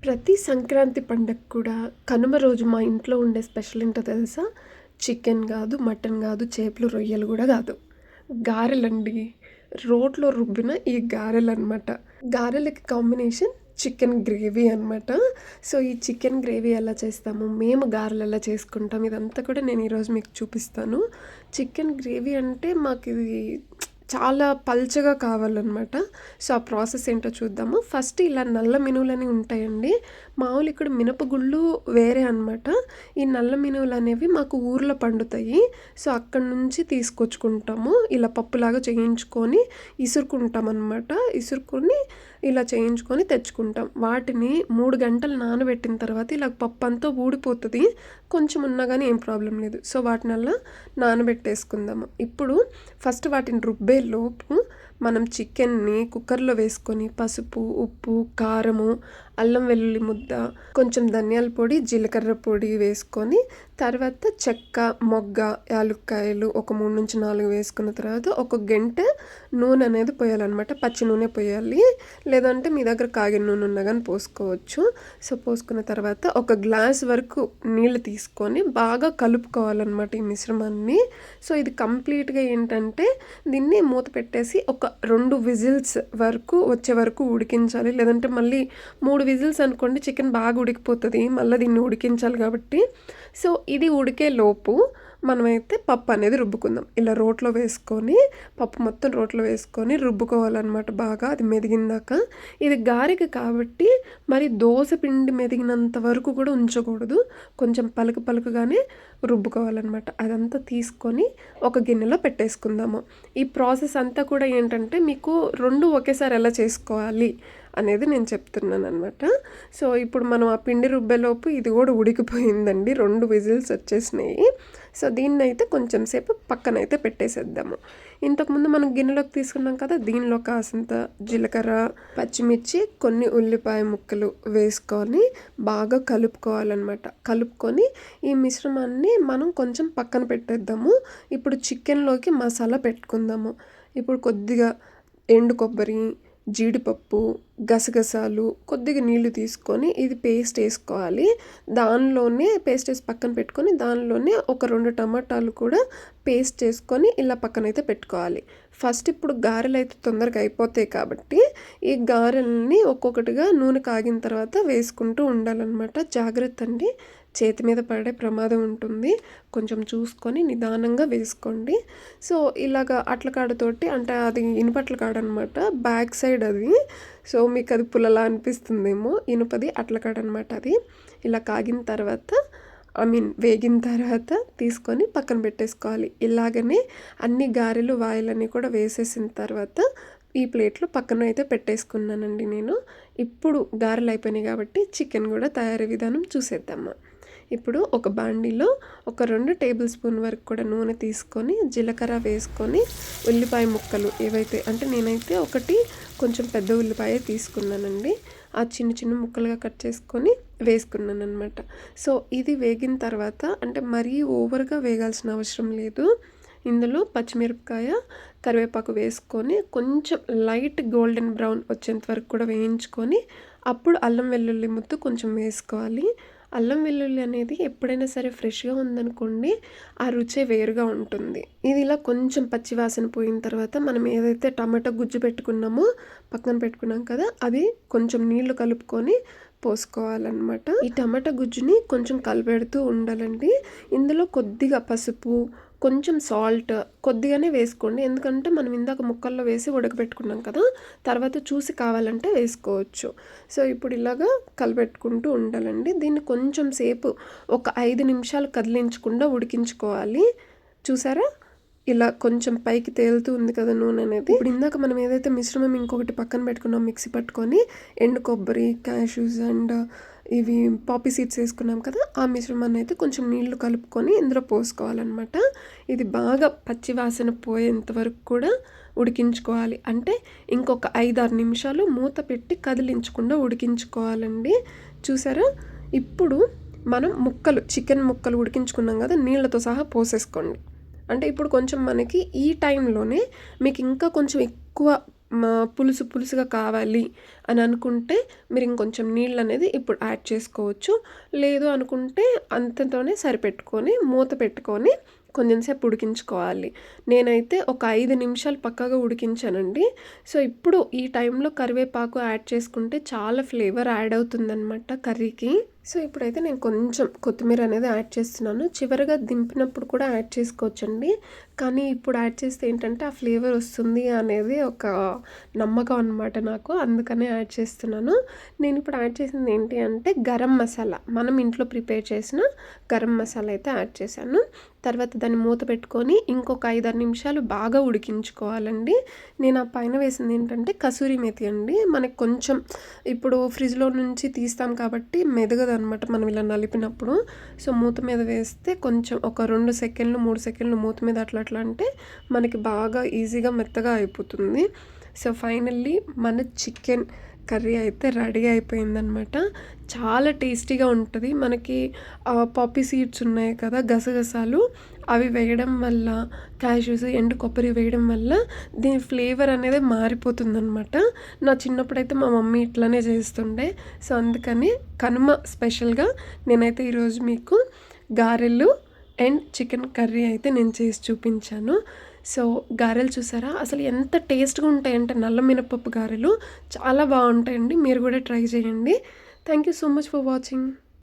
ప్రతి సంక్రాంతి పండగకి కూడా కనుమ రోజు మా ఇంట్లో ఉండే స్పెషల్ ఏంటో తెలుసా? చికెన్ కాదు, మటన్ కాదు, చేపలు, రొయ్యలు కూడా కాదు. గారెలండి. రోట్లో రుబ్బిన ఈ గారెలనమాట. గారెలకి కాంబినేషన్ చికెన్ గ్రేవీ అనమాట. సో, ఈ చికెన్ గ్రేవీ ఎలా చేస్తాము, మేము గారెలు ఎలా చేసుకుంటాం, ఇదంతా కూడా నేను ఈరోజు మీకు చూపిస్తాను. చికెన్ గ్రేవీ అంటే మాకు ఇది చాలా పల్చగా కావాలన్నమాట. సో, ఆ ప్రాసెస్ ఏంటో చూద్దాము. ఫస్ట్ ఇలా నల్ల మినువులని ఉంటాయండి. మామూలు ఇక్కడ మినపగుళ్ళు వేరే అనమాట. ఈ నల్ల మినువులు అనేవి మాకు ఊర్లో పండుతాయి. సో, అక్కడి నుంచి తీసుకొచ్చుకుంటాము. ఇలా పప్పులాగా చేయించుకొని ఇసురుకుంటాం అనమాట. ఇసురుకొని ఇలా చేయించుకొని తెచ్చుకుంటాం. వాటిని 3 గంటలు నానబెట్టిన తర్వాత ఇలా పప్పు అంతా ఊడిపోతుంది. కొంచెం ఉన్నా కానీ ఏం ప్రాబ్లం లేదు. సో, వాటినల్లా నానబెట్టేసుకుందాము. ఇప్పుడు ఫస్ట్ వాటిని రుబ్బే లోపు మనం చికెన్ని కుక్కర్లో వేసుకొని పసుపు, ఉప్పు, కారము, అల్లం వెల్లుల్లి ముద్ద, కొంచెం ధనియాల పొడి, జీలకర్ర పొడి వేసుకొని తర్వాత చెక్క, మొగ్గ, యాలుక్కాయలు ఒక 3-4 వేసుకున్న తర్వాత ఒక గంట నూనె అనేది పోయాలన్నమాట. పచ్చి నూనె పోయాలి, లేదంటే మీ దగ్గర కాగిన నూనె ఉన్నా కానీ పోసుకోవచ్చు. సో, పోసుకున్న తర్వాత ఒక గ్లాస్ వరకు నీళ్ళు తీసుకొని బాగా కలుపుకోవాలన్నమాట ఈ మిశ్రమాన్ని. సో, ఇది కంప్లీట్గా ఏంటంటే దీన్ని మూత పెట్టేసి ఒక 2 విజిల్స్ వరకు వచ్చే వరకు ఉడికించాలి. లేదంటే మళ్ళీ 3 విజిల్స్ అనుకోండి, చికెన్ బాగా ఉడికిపోతుంది. మళ్ళీ దీన్ని ఉడికించాలి కాబట్టి. సో, ఇది ఉడికే లోపు మనమైతే పప్పు అనేది రుబ్బుకుందాం. ఇలా రోట్లో వేసుకొని పప్పు మొత్తం రోట్లో వేసుకొని రుబ్బుకోవాలన్నమాట బాగా, అది మెదిగిందాక. ఇది గారెకి కాబట్టి మరి దోశ పిండి మెదిగినంత వరకు కూడా ఉంచకూడదు. కొంచెం పలుకుగానే రుబ్బుకోవాలన్నమాట. అదంతా తీసుకొని ఒక గిన్నెలో పెట్టేసుకుందాము. ఈ ప్రాసెస్ అంతా కూడా ఏంటంటే మీకు 2 ఒకేసారి ఎలా చేసుకోవాలి అనేది నేను చెప్తున్నాను అనమాట. సో, ఇప్పుడు మనం ఆ పిండి రుబ్బేలోపు ఇది కూడా ఉడికిపోయిందండి. 2 విజిల్స్ వచ్చేసినాయి. సో, దీన్నైతే కొంచెం సేపు పక్కనైతే పెట్టేసేద్దాము. ఇంతకుముందు మనం గిన్నెలోకి తీసుకున్నాం కదా, దీనిలో కాసింత జీలకర్ర, పచ్చిమిర్చి, కొన్ని ఉల్లిపాయ ముక్కలు వేసుకొని బాగా కలుపుకోవాలన్నమాట. కలుపుకొని ఈ మిశ్రమాన్ని మనం కొంచెం పక్కన పెట్టేద్దాము. ఇప్పుడు చికెన్లోకి మసాలా పెట్టుకుందాము. ఇప్పుడు కొద్దిగా ఎండు కొబ్బరి, జీడిపప్పు, గసగసాలు, కొద్దిగా నీళ్లు తీసుకొని ఇది పేస్ట్ వేసుకోవాలి. దానిలోనే పేస్ట్ వేసి పక్కన పెట్టుకొని దానిలోనే ఒక 2 టమాటాలు కూడా పేస్ట్ చేసుకొని ఇలా పక్కనైతే పెట్టుకోవాలి. ఫస్ట్ ఇప్పుడు గారెలు అయితే తొందరగా అయిపోతాయి కాబట్టి ఈ గారెల్ని ఒక్కొక్కటిగా నూనె కాగిన తర్వాత వేసుకుంటూ ఉండాలన్నమాట. జాగ్రత్త అండి, చేతి మీద పడే ప్రమాదం ఉంటుంది. కొంచెం చూసుకొని నిదానంగా వేసుకోండి. సో, ఇలాగా అట్లకాడతోటి, అంటే అది ఇనుపట్ల కాడ అనమాట, బ్యాక్ సైడ్ అది. సో, మీకు అది పుల్లలా అనిపిస్తుందేమో, ఇనుపది అట్లకాడ అనమాట. అది ఇలా కాగిన తర్వాత వేగిన తర్వాత తీసుకొని పక్కన పెట్టేసుకోవాలి. ఇలాగనే అన్ని గారెలు, వాయిలన్నీ కూడా వేసేసిన తర్వాత ఈ ప్లేట్లో పక్కన అయితే పెట్టేసుకున్నానండి నేను. ఇప్పుడు గారెలు అయిపోయినాయి కాబట్టి చికెన్ కూడా తయారీ విధానం చూసేద్దాము. ఇప్పుడు ఒక బాండీలో ఒక 2 టేబుల్ స్పూన్ వరకు కూడా నూనె తీసుకొని జీలకర్ర వేసుకొని ఉల్లిపాయ ముక్కలు ఏవైతే, అంటే నేనైతే ఒకటి కొంచెం పెద్ద ఉల్లిపాయ తీసుకున్నానండి. ఆ చిన్న ముక్కలుగా కట్ చేసుకొని వేసుకున్నాను అనమాట. సో, ఇది వేగిన తర్వాత, అంటే మరీ ఓవర్గా వేగాల్సిన అవసరం లేదు. ఇందులో పచ్చిమిరపకాయ, కరివేపాకు వేసుకొని కొంచెం లైట్ గోల్డెన్ బ్రౌన్ వచ్చేంత వరకు కూడా వేయించుకొని అప్పుడు అల్లం వెల్లుల్లి ముద్ద కొంచెం వేసుకోవాలి. అల్లం వెల్లుల్లి అనేది ఎప్పుడైనా సరే ఫ్రెష్గా ఉందనుకోండి, ఆ రుచే వేరుగా ఉంటుంది. ఇది ఇలా కొంచెం పచ్చివాసన పోయిన తర్వాత మనం ఏదైతే టమాటా గుజ్జు పెట్టుకున్నామో పక్కన పెట్టుకున్నాం కదా, అది కొంచెం నీళ్లు కలుపుకొని పోసుకోవాలన్నమాట. ఈ టమాటా గుజ్జుని కొంచెం కలిపెడుతూ ఉండాలండి. ఇందులో కొద్దిగా పసుపు, కొంచెం సాల్ట్ కొద్దిగానే వేసుకోండి. ఎందుకంటే మనం ఇందాక ముక్కల్లో వేసి ఉడకబెట్టుకున్నాం కదా, తర్వాత చూసి కావాలంటే వేసుకోవచ్చు. సో, ఇప్పుడు ఇలాగా కలిపెట్టుకుంటూ ఉండాలండి. దీన్ని కొంచెం సేపు ఒక 5 నిమిషాలు కదిలించకుండా ఉడికించుకోవాలి. చూసారా, ఇలా కొంచెం పైకి తేలుతూ ఉంది కదా నూనె అనేది. ఇప్పుడు ఇందాక మనం ఏదైతే మిశ్రమం ఇంకొకటి పక్కన పెట్టుకున్నాం, మిక్సీ పట్టుకొని ఎండు కొబ్బరి, క్యాష్యూస్ అండ్ ఇవి పాపీ సీడ్స్ వేసుకున్నాం కదా, ఆ మిశ్రమాన్ని అయితే కొంచెం నీళ్లు కలుపుకొని ఇందులో పోసుకోవాలన్నమాట. ఇది బాగా పచ్చి వాసన పోయేంత వరకు కూడా ఉడికించుకోవాలి. అంటే ఇంకొక 5-6 నిమిషాలు మూత పెట్టి కదిలించకుండా ఉడికించుకోవాలండి. చూసారా, ఇప్పుడు మనం చికెన్ ముక్కలు ఉడికించుకున్నాం కదా, నీళ్ళతో సహా పోసేసుకోండి. అంటే ఇప్పుడు కొంచెం మనకి ఈ టైంలోనే మీకు ఇంకా కొంచెం ఎక్కువ పులుసు పులుసుగా కావాలి అని అనుకుంటే మీరు ఇంకొంచెం నీళ్ళనేది ఇప్పుడు యాడ్ చేసుకోవచ్చు. లేదు అనుకుంటే అంతతోనే సరిపెట్టుకొని మూత పెట్టుకొని కొంచెం సేపు ఉడికించుకోవాలి. నేనైతే ఒక 5 నిమిషాలు పక్కాగా ఉడికించానండి. సో, ఇప్పుడు ఈ టైంలో కరివేపాకు యాడ్ చేసుకుంటే చాలా ఫ్లేవర్ యాడ్ అవుతుందనమాట కర్రీకి. సో, ఇప్పుడైతే నేను కొంచెం కొత్తిమీర అనేది యాడ్ చేస్తున్నాను. చివరగా దింపినప్పుడు కూడా యాడ్ చేసుకోవచ్చండి. కానీ ఇప్పుడు యాడ్ చేస్తే ఏంటంటే ఆ ఫ్లేవర్ వస్తుంది అనేది ఒక నమ్మకం అనమాట నాకు. అందుకనే యాడ్ చేస్తున్నాను. నేను ఇప్పుడు యాడ్ చేసింది ఏంటి అంటే గరం మసాలా. మనం ఇంట్లో ప్రిపేర్ చేసిన గరం మసాలా అయితే యాడ్ చేశాను. తర్వాత దాన్ని మూత పెట్టుకొని ఇంకొక 5, 6 నిమిషాలు బాగా ఉడికించుకోవాలండి. నేను ఆ పైన వేసింది ఏంటంటే కసూరి మేతి అండి. మనకి కొంచెం ఇప్పుడు ఫ్రిడ్జ్‌లో నుంచి తీస్తాం కాబట్టి మెదగదనమాట మనం ఇలా నలిపినప్పుడు. సో, మూత మీద వేస్తే కొంచెం ఒక 2 సెకండ్లు, 3 సెకండ్లు మూత మీద అట్లా అంటే మనకి బాగా ఈజీగా మెత్తగా అయిపోతుంది. సో, ఫైనల్లీ మన చికెన్ కర్రీ అయితే రెడీ అయిపోయిందనమాట. చాలా టేస్టీగా ఉంటుంది. మనకి పాపీ సీడ్స్ ఉన్నాయి కదా, గసగసాలు, అవి వేయడం వల్ల, క్యాష్యూస్, ఎండు కొబ్బరి వేయడం వల్ల దీని ఫ్లేవర్ అనేది మారిపోతుందనమాట. నా చిన్నప్పుడైతే మా మమ్మీ ఇట్లనే చేస్తుండే. సో, అందుకని కనుమ స్పెషల్‌గా నేనైతే ఈరోజు మీకు గారెలు అండ్ చికెన్ కర్రీ అయితే నేను చేసి చూపించాను. సో, గారెలు చూసారా అసలు ఎంత టేస్ట్‌గా ఉంటాయంటే నల్ల మినపప్పు గారెలు చాలా బాగుంటాయండి. మీరు కూడా ట్రై చేయండి. Thank you so much for watching.